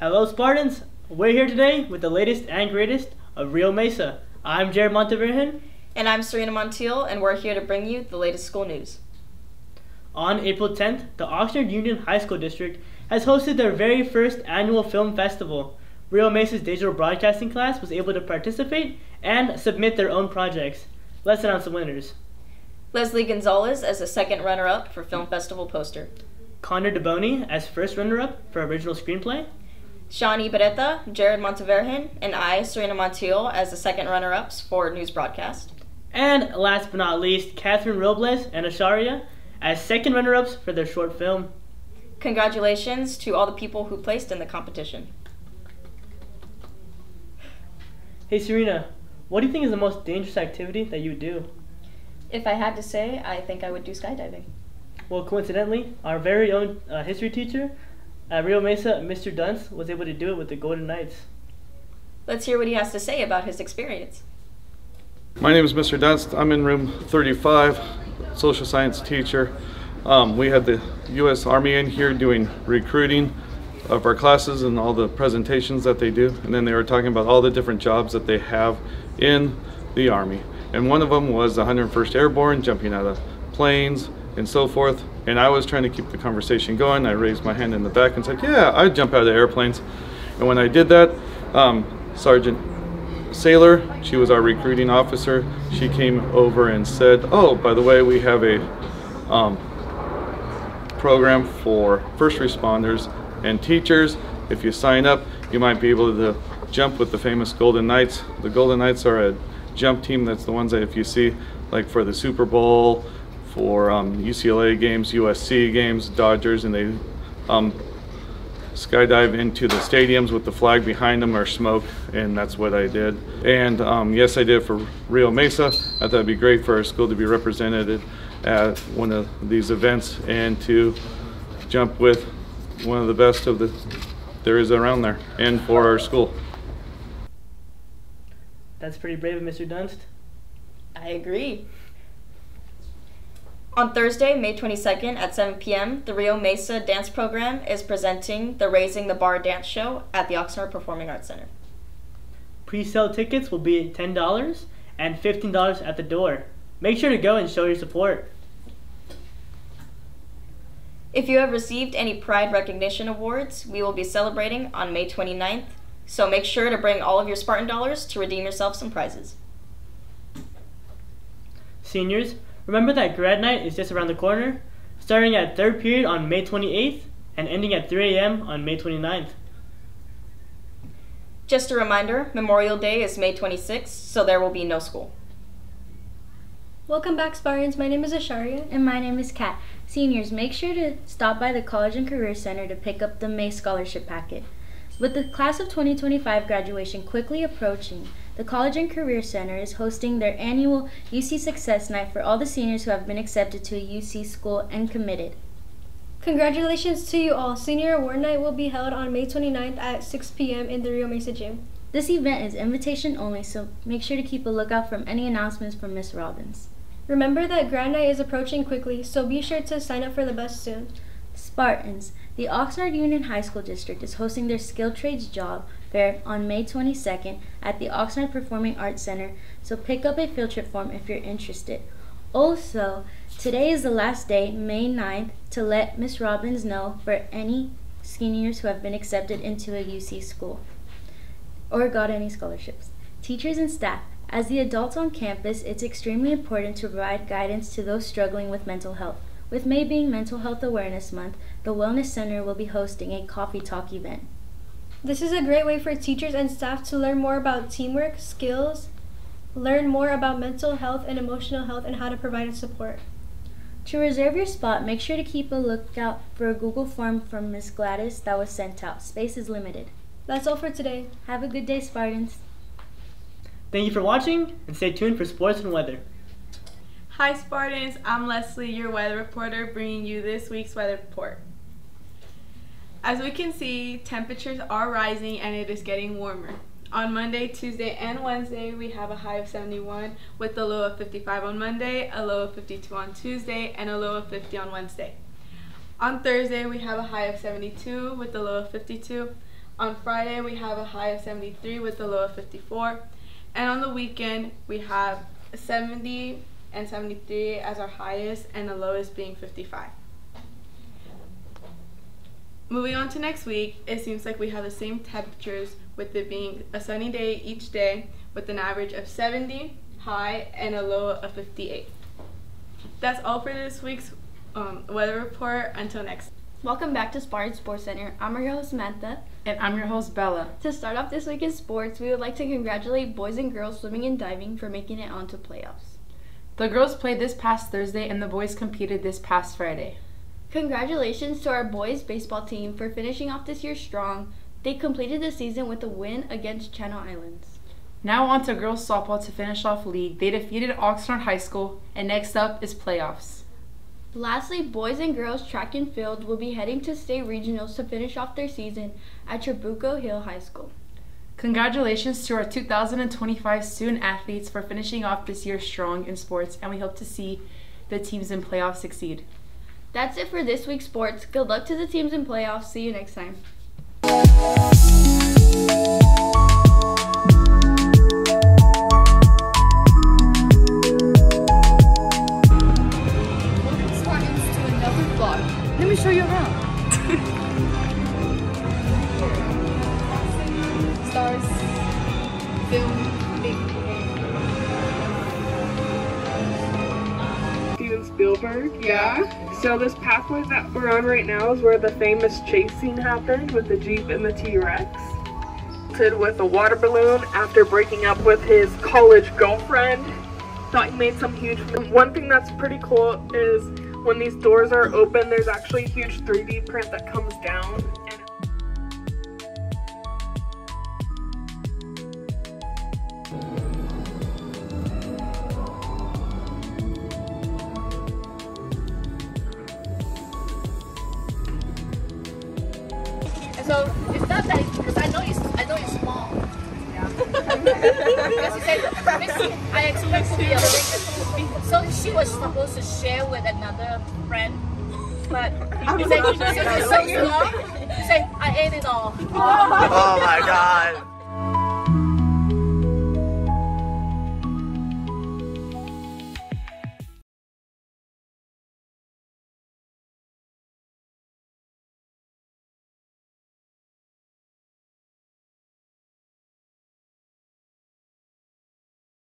Hello Spartans! We're here today with the latest and greatest of Rio Mesa. I'm Jared Montevergen. And I'm Serena Montiel, and we're here to bring you the latest school news. On April 10th, the Oxnard Union High School District has hosted their very first annual film festival. Rio Mesa's digital broadcasting class was able to participate and submit their own projects. Let's announce the winners. Leslie Gonzalez as the second runner-up for Film Festival poster. Connor DeBoni as first runner-up for original screenplay. Shawnee Beretta, Jared Montevergen, and I, Serena Montiel, as the second runner-ups for news broadcast. And last but not least, Catherine Robles and Asharia as second runner-ups for their short film. Congratulations to all the people who placed in the competition. Hey Serena, what do you think is the most dangerous activity that you would do? If I had to say, I think I would do skydiving. Well, coincidentally, our very own history teacher at Rio Mesa, Mr. Dunst, was able to do it with the Golden Knights. Let's hear what he has to say about his experience. My name is Mr. Dunst. I'm in room 35, social science teacher. We had the U.S. Army in here doing recruiting of our classes and all the presentations that they do. And then they were talking about all the different jobs that they have in the Army. And one of them was the 101st Airborne, jumping out of planes and so forth. And I was trying to keep the conversation going. I raised my hand in the back and said, yeah, I'd jump out of airplanes. And when I did that, Sergeant Sailor, she was our recruiting officer, she came over and said, oh, by the way, we have a program for first responders and teachers. If you sign up, you might be able to jump with the famous Golden Knights. The Golden Knights are a jump team. That's the ones that if you see, like for the Super Bowl, for UCLA games, USC games, Dodgers, and they skydive into the stadiums with the flag behind them or smoke, and that's what I did. And yes, I did for Rio Mesa. I thought it'd be great for our school to be represented at one of these events and to jump with one of the best of the there is around there and for our school. That's pretty brave of Mr. Dunst. I agree. On Thursday, May 22nd at 7 p.m., the Rio Mesa Dance Program is presenting the Raising the Bar Dance Show at the Oxnard Performing Arts Center. Pre-sale tickets will be $10 and $15 at the door. Make sure to go and show your support. If you have received any Pride Recognition Awards, we will be celebrating on May 29th, so make sure to bring all of your Spartan dollars to redeem yourself some prizes. Seniors, remember that grad night is just around the corner, starting at third period on May 28th and ending at 3 a.m. on May 29th. Just a reminder, Memorial Day is May 26th, so there will be no school. Welcome back, Spartans. My name is Asharia. And my name is Kat. Seniors, make sure to stop by the College and Career Center to pick up the May Scholarship Packet. With the class of 2025 graduation quickly approaching, the College and Career Center is hosting their annual UC Success Night for all the seniors who have been accepted to a UC school and committed. Congratulations to you all. Senior Award Night will be held on May 29th at 6 p.m. in the Rio Mesa Gym. This event is invitation only, so make sure to keep a lookout from any announcements from Ms. Robbins. Remember that grad night is approaching quickly, so be sure to sign up for the bus soon. Spartans, the Oxnard Union High School District is hosting their Skilled Trades Job Fair on May 22nd at the Oxnard Performing Arts Center, so pick up a field trip form if you're interested. Also, today is the last day, May 9th, to let Ms. Robbins know for any seniors who have been accepted into a UC school or got any scholarships. Teachers and staff, as the adults on campus, it's extremely important to provide guidance to those struggling with mental health. With May being Mental Health Awareness Month, the Wellness Center will be hosting a coffee talk event. This is a great way for teachers and staff to learn more about teamwork, skills, learn more about mental health and emotional health, and how to provide support. To reserve your spot, make sure to keep a lookout for a Google form from Ms. Gladys that was sent out. Space is limited. That's all for today. Have a good day, Spartans. Thank you for watching, and stay tuned for sports and weather. Hi Spartans, I'm Leslie, your weather reporter, bringing you this week's weather report. As we can see, temperatures are rising and it is getting warmer. On Monday, Tuesday, and Wednesday, we have a high of 71 with a low of 55 on Monday, a low of 52 on Tuesday, and a low of 50 on Wednesday. On Thursday, we have a high of 72 with a low of 52. On Friday, we have a high of 73 with a low of 54. And on the weekend, we have 70 and 73 as our highest, and the lowest being 55. Moving on to next week, it seems like we have the same temperatures, with it being a sunny day each day with an average of 70 high and a low of 58. That's all for this week's weather report. Until next. Welcome back to Spartan Sports Center. I'm your host Samantha. And I'm your host Bella. To start off this week in sports, we would like to congratulate boys and girls swimming and diving for making it onto playoffs. The girls played this past Thursday and the boys competed this past Friday. Congratulations to our boys baseball team for finishing off this year strong. They completed the season with a win against Channel Islands. Now on to girls softball to finish off league. They defeated Oxnard High School, and next up is playoffs. Lastly, boys and girls track and field will be heading to state regionals to finish off their season at Trabuco Hill High School. Congratulations to our 2025 student athletes for finishing off this year strong in sports, and we hope to see the teams in playoffs succeed. That's it for this week's sports. Good luck to the teams in playoffs. See you next time. Let me show you around. Stars, film, Steven Spielberg, yeah. So this pathway that we're on right now is where the famous chase scene happened with the Jeep and the T-Rex. With a water balloon after breaking up with his college girlfriend. Thought he made some huge. One thing that's pretty cool is when these doors are open, there's actually a huge 3D print that comes down. So it's not that because I know it's small. Yeah. Because he said I expect to be a big. So she was supposed to share with another friend, but he said it's so small. He said I ate it all. Oh my god.